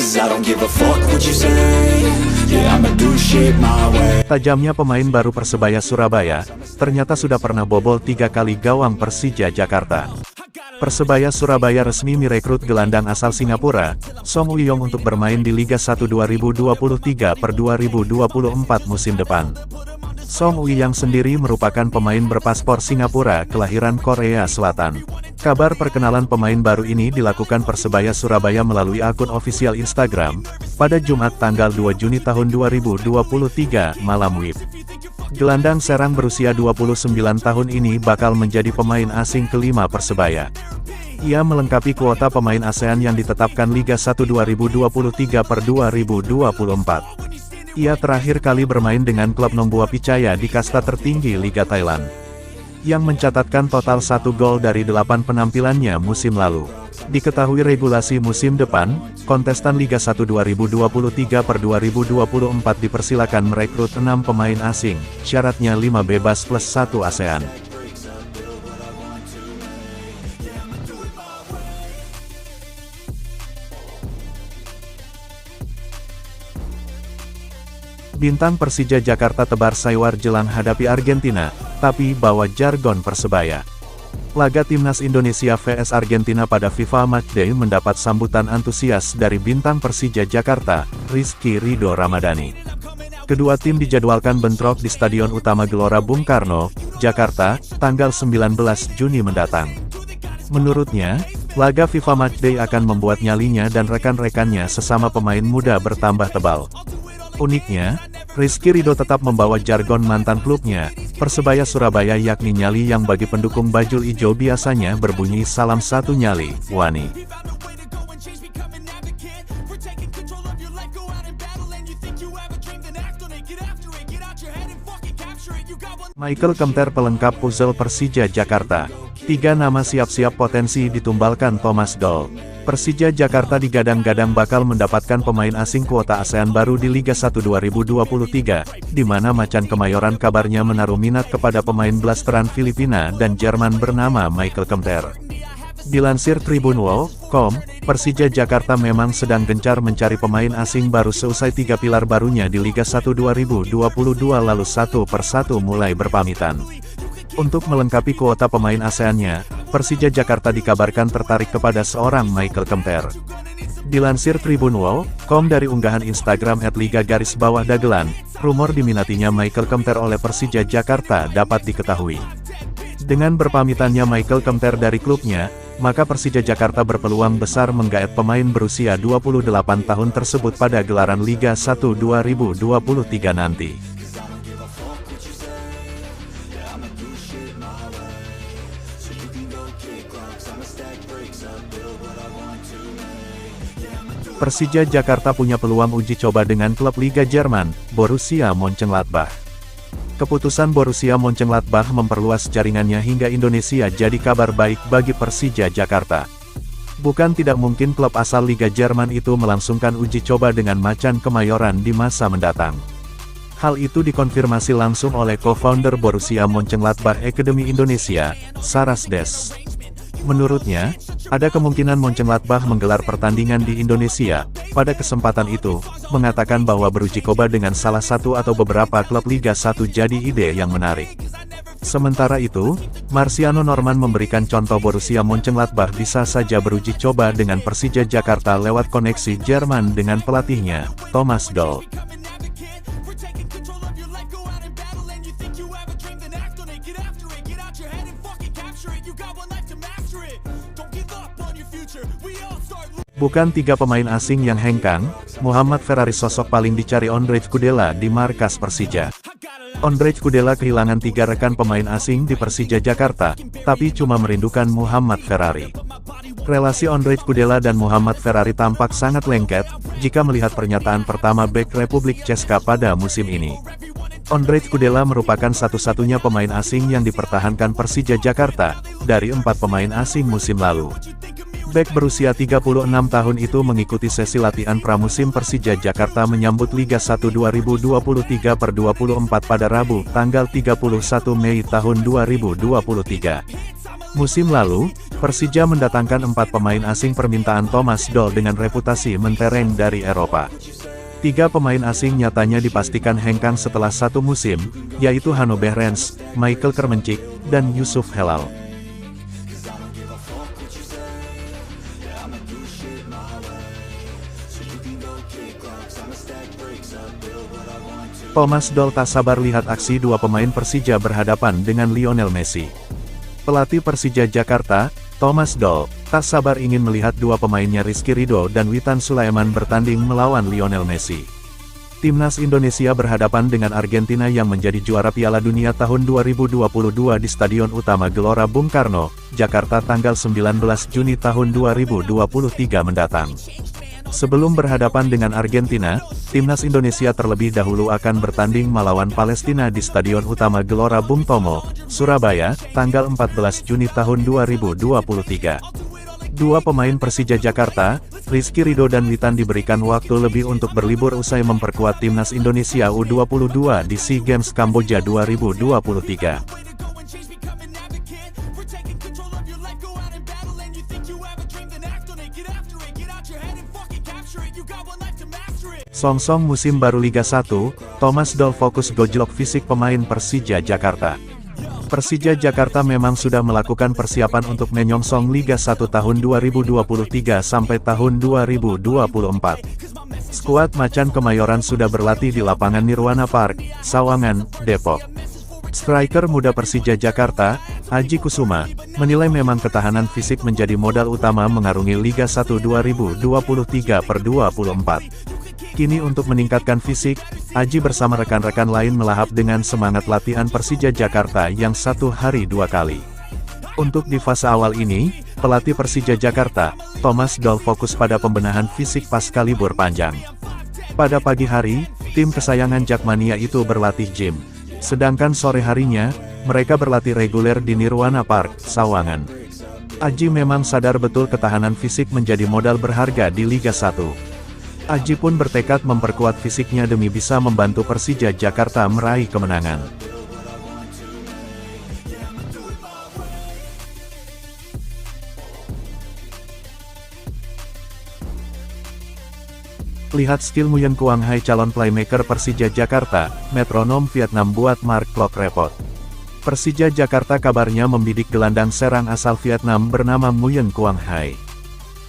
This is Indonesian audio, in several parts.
'cause I don't give a fuck what you say. Yeah, I'ma do shit my way. Tajamnya pemain baru Persebaya Surabaya, ternyata sudah pernah bobol 3 kali gawang Persija Jakarta. Persebaya Surabaya resmi merekrut gelandang asal Singapura, Song Woo-yong untuk bermain di Liga 1 2023-2024 musim depan. Song Woo-yong sendiri merupakan pemain berpaspor Singapura kelahiran Korea Selatan. Kabar perkenalan pemain baru ini dilakukan Persebaya Surabaya melalui akun ofisial Instagram, pada Jumat tanggal 2 Juni tahun 2023 malam WIB. Gelandang serang berusia 29 tahun ini bakal menjadi pemain asing kelima Persebaya. Ia melengkapi kuota pemain ASEAN yang ditetapkan Liga 1 2023-2024. Ia terakhir kali bermain dengan klub Nong Bua Pichaya di kasta tertinggi Liga Thailand, yang mencatatkan total 1 gol dari 8 penampilannya musim lalu. Diketahui regulasi musim depan, kontestan Liga 1 2023-2024 dipersilakan merekrut 6 pemain asing, syaratnya 5 bebas plus 1 ASEAN. Bintang Persija Jakarta tebar sayuar jelang hadapi Argentina, tapi bawa jargon Persebaya. Laga Timnas Indonesia vs Argentina pada FIFA Matchday mendapat sambutan antusias dari bintang Persija Jakarta, Rizky Ridho Ramadhani. Kedua tim dijadwalkan bentrok di Stadion Utama Gelora Bung Karno, Jakarta, tanggal 19 Juni mendatang. Menurutnya, laga FIFA Matchday akan membuat nyalinya dan rekan-rekannya sesama pemain muda bertambah tebal. Uniknya, Rizky Ridho tetap membawa jargon mantan klubnya, Persebaya Surabaya, yakni nyali yang bagi pendukung bajul ijo biasanya berbunyi salam satu nyali, Wani. Michael Kemter pelengkap puzzle Persija Jakarta. 3 nama siap-siap potensi ditumbalkan Thomas Doll. Persija Jakarta digadang-gadang bakal mendapatkan pemain asing kuota ASEAN baru di Liga 1 2023, di mana Macan Kemayoran kabarnya menaruh minat kepada pemain blasteran Filipina dan Jerman bernama Michael Kemter. Dilansir Tribunwall.com, Persija Jakarta memang sedang gencar mencari pemain asing baru seusai 3 pilar barunya di Liga 1 2022 lalu satu persatu mulai berpamitan. Untuk melengkapi kuota pemain ASEAN-nya, Persija Jakarta dikabarkan tertarik kepada seorang Michael Kemter. Dilansir Tribunwall.com dari unggahan Instagram @liga_dagelan, rumor diminatinya Michael Kemter oleh Persija Jakarta dapat diketahui. Dengan berpamitannya Michael Kemter dari klubnya, maka Persija Jakarta berpeluang besar menggaet pemain berusia 28 tahun tersebut pada gelaran Liga 1 2023 nanti. Persija Jakarta punya peluang uji coba dengan klub Liga Jerman, Borussia Mönchengladbach. Keputusan Borussia Mönchengladbach memperluas jaringannya hingga Indonesia jadi kabar baik bagi Persija Jakarta. Bukan tidak mungkin klub asal Liga Jerman itu melangsungkan uji coba dengan Macan Kemayoran di masa mendatang. Hal itu dikonfirmasi langsung oleh co-founder Borussia Mönchengladbach Academy Indonesia, Saras Des. Menurutnya, ada kemungkinan Mönchengladbach menggelar pertandingan di Indonesia. Pada kesempatan itu, mengatakan bahwa beruji coba dengan salah satu atau beberapa klub Liga 1 jadi ide yang menarik. Sementara itu, Marciano Norman memberikan contoh Borussia Mönchengladbach bisa saja beruji coba dengan Persija Jakarta lewat koneksi Jerman dengan pelatihnya, Thomas Doll. Bukan 3 pemain asing yang hengkang, Muhammad Ferrari sosok paling dicari Ondrej Kudela di markas Persija. Ondrej Kudela kehilangan 3 rekan pemain asing di Persija Jakarta, tapi cuma merindukan Muhammad Ferrari. Relasi Ondrej Kudela dan Muhammad Ferrari tampak sangat lengket, jika melihat pernyataan pertama bek Republik Česka pada musim ini. Ondrej Kudela merupakan satu-satunya pemain asing yang dipertahankan Persija Jakarta, dari 4 pemain asing musim lalu. Bek berusia 36 tahun itu mengikuti sesi latihan pramusim Persija Jakarta menyambut Liga 1 2023/24 pada Rabu, tanggal 31 Mei tahun 2023. Musim lalu, Persija mendatangkan 4 pemain asing permintaan Thomas Doll dengan reputasi mentereng dari Eropa. 3 pemain asing nyatanya dipastikan hengkang setelah 1 musim, yaitu Hanno Behrens, Michael Kermencik, dan Yusuf Helal. Thomas Doll tak sabar lihat aksi 2 pemain Persija berhadapan dengan Lionel Messi. Pelatih Persija Jakarta, Thomas Doll, tak sabar ingin melihat 2 pemainnya Rizky Ridho dan Witan Sulaiman bertanding melawan Lionel Messi. Timnas Indonesia berhadapan dengan Argentina yang menjadi juara Piala Dunia tahun 2022 di Stadion Utama Gelora Bung Karno, Jakarta tanggal 19 Juni tahun 2023 mendatang. Sebelum berhadapan dengan Argentina, Timnas Indonesia terlebih dahulu akan bertanding melawan Palestina di Stadion Utama Gelora Bung Tomo, Surabaya, tanggal 14 Juni tahun 2023. 2 pemain Persija Jakarta, Rizky Ridho dan Witan diberikan waktu lebih untuk berlibur usai memperkuat Timnas Indonesia U22 di SEA Games Kamboja 2023. Songsong musim baru Liga 1, Thomas Doll fokus gojlok fisik pemain Persija Jakarta. Persija Jakarta memang sudah melakukan persiapan untuk menyongsong Liga 1 tahun 2023 sampai tahun 2024. Skuad Macan Kemayoran sudah berlatih di lapangan Nirwana Park, Sawangan, Depok. Striker muda Persija Jakarta, Aji Kusuma, menilai memang ketahanan fisik menjadi modal utama mengarungi Liga 1 2023/24. Kini untuk meningkatkan fisik, Aji bersama rekan-rekan lain melahap dengan semangat latihan Persija Jakarta yang 1 hari 2 kali. Untuk di fase awal ini, pelatih Persija Jakarta, Thomas Doll fokus pada pembenahan fisik pasca libur panjang. Pada pagi hari, tim kesayangan Jakmania itu berlatih gym. Sedangkan sore harinya, mereka berlatih reguler di Nirwana Park, Sawangan. Aji memang sadar betul ketahanan fisik menjadi modal berharga di Liga 1. Aji pun bertekad memperkuat fisiknya demi bisa membantu Persija Jakarta meraih kemenangan. Lihat skill Nguyen Quang Hai calon playmaker Persija Jakarta, metronom Vietnam buat Mark Klok repot. Persija Jakarta kabarnya membidik gelandang serang asal Vietnam bernama Nguyen Quang Hai.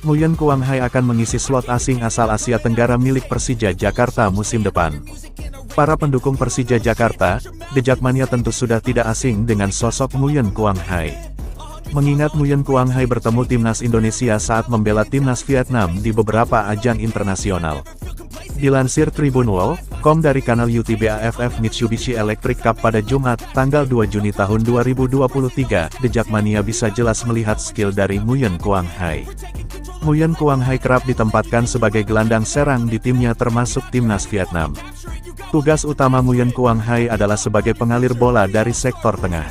Nguyen Quang Hai akan mengisi slot asing asal Asia Tenggara milik Persija Jakarta musim depan. Para pendukung Persija Jakarta, The Jakmania tentu sudah tidak asing dengan sosok Nguyen Quang Hai. Mengingat Nguyen Quang Hai bertemu Timnas Indonesia saat membela Timnas Vietnam di beberapa ajang internasional. Dilansir Tribunwall.com dari kanal YouTube AFF Mitsubishi Electric Cup pada Jumat, tanggal 2 Juni tahun 2023, The Jakmania bisa jelas melihat skill dari Nguyen Quang Hai. Nguyen Quang Hai kerap ditempatkan sebagai gelandang serang di timnya termasuk Timnas Vietnam. Tugas utama Nguyen Quang Hai adalah sebagai pengalir bola dari sektor tengah.